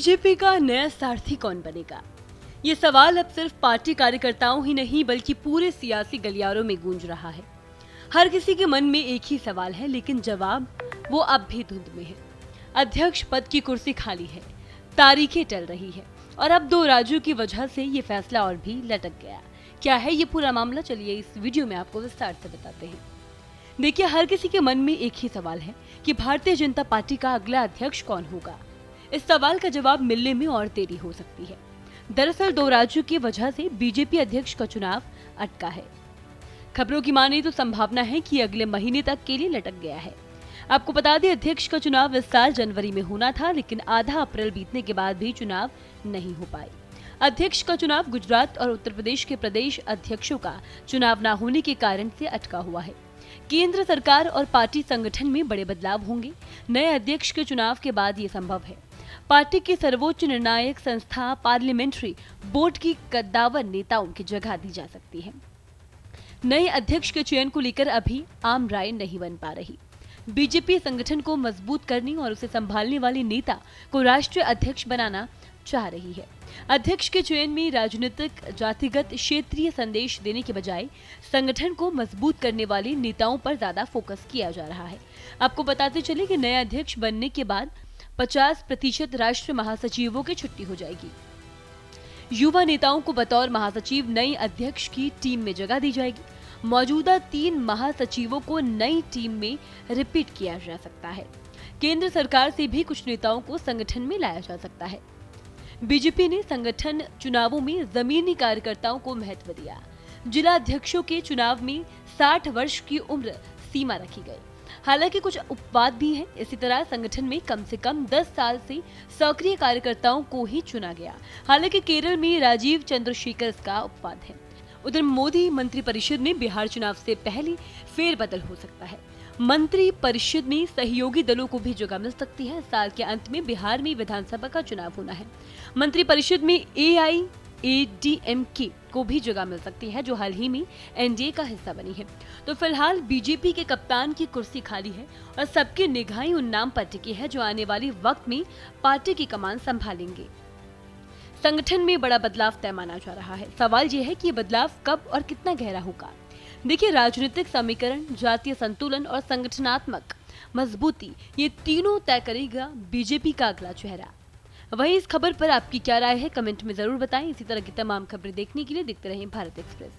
BJP का नया सारथी कौन बनेगा? ये सवाल अब सिर्फ पार्टी कार्यकर्ताओं ही नहीं बल्कि पूरे सियासी गलियारों में गूंज रहा है। हर किसी के मन में एक ही सवाल है, लेकिन जवाब वो अब भी धुंध में है। अध्यक्ष पद की कुर्सी खाली है, तारीखें टल रही है और अब दो राज्यों की वजह से ये फैसला और भी लटक गया। क्या है ये पूरा मामला? चलिए इस वीडियो में आपको विस्तार से बताते हैं। देखिए, हर किसी के मन में एक ही सवाल है कि भारतीय जनता पार्टी का अगला अध्यक्ष कौन होगा। इस सवाल का जवाब मिलने में और देरी हो सकती है। दरअसल दो राज्यों की वजह से बीजेपी अध्यक्ष का चुनाव अटका है। खबरों की माने तो संभावना है कि अगले महीने तक के लिए लटक गया है। आपको बता दें, अध्यक्ष का चुनाव इस साल जनवरी में होना था, लेकिन आधा अप्रैल बीतने के बाद भी चुनाव नहीं हो पाए। अध्यक्ष का चुनाव गुजरात और उत्तर प्रदेश के प्रदेश अध्यक्षों का चुनाव न होने के कारण से अटका हुआ है। केंद्र सरकार और पार्टी संगठन में बड़े बदलाव होंगे। नए अध्यक्ष के चुनाव के बाद ये संभव है। पार्टी की सर्वोच्च निर्णायक संस्था पार्लियामेंट्री बोर्ड की कद्दावर नेताओं की जगह दी जा सकती है। नए अध्यक्ष के चयन को लेकर अभी आम राय नहीं बन पा रही। बीजेपी संगठन को मजबूत करने और उसे संभालने वाले नेता को राष्ट्रीय अध्यक्ष बनाना चाह रही है। अध्यक्ष के चयन में राजनीतिक जातिगत क्षेत्रीय संदेश देने के बजाय संगठन को मजबूत करने वाले नेताओं पर ज्यादा फोकस किया जा रहा है। आपको बताते चले कि नए अध्यक्ष बनने के बाद 50% राष्ट्रीय महासचिवों की छुट्टी हो जाएगी। युवा नेताओं को बतौर महासचिव नई अध्यक्ष की टीम में जगह दी जाएगी। मौजूदा 3 महासचिवों को नई टीम में रिपीट किया जा सकता है। केंद्र सरकार से भी कुछ नेताओं को संगठन में लाया जा सकता है। बीजेपी ने संगठन चुनावों में जमीनी कार्यकर्ताओं को महत्व दिया। जिला अध्यक्षों के चुनाव में 60 वर्ष की उम्र सीमा रखी गई। हालांकि कुछ उपवाद भी हैं। इसी तरह संगठन में कम से कम 10 साल से सक्रिय कार्यकर्ताओं को ही चुना गया। हालांकि केरल में राजीव चंद्रशेखर इसका उपवाद है। उधर मोदी मंत्रिपरिषद में बिहार चुनाव से पहले फेरबदल हो सकता है। मंत्री परिषद में सहयोगी दलों को भी जगह मिल सकती है। साल के अंत में बिहार में विधानसभा का चुनाव होना है। मंत्री परिषद में AIADMK को भी जगह मिल सकती है, जो हाल ही में एनडीए का हिस्सा बनी है। तो फिलहाल बीजेपी के कप्तान की कुर्सी खाली है और सबकी निगाहें उन नाम पर टिकी है जो आने वाले वक्त में पार्टी की कमान संभालेंगे। संगठन में बड़ा बदलाव तय माना जा रहा है। सवाल यह है कि ये बदलाव कब और कितना गहरा होगा। देखिए, राजनीतिक समीकरण, जातीय संतुलन और संगठनात्मक मजबूती, ये तीनों तय करेगा बीजेपी का अगला चेहरा। वहीं इस खबर पर आपकी क्या राय है, कमेंट में जरूर बताएं। इसी तरह की तमाम खबरें देखने के लिए देखते रहें भारत एक्सप्रेस।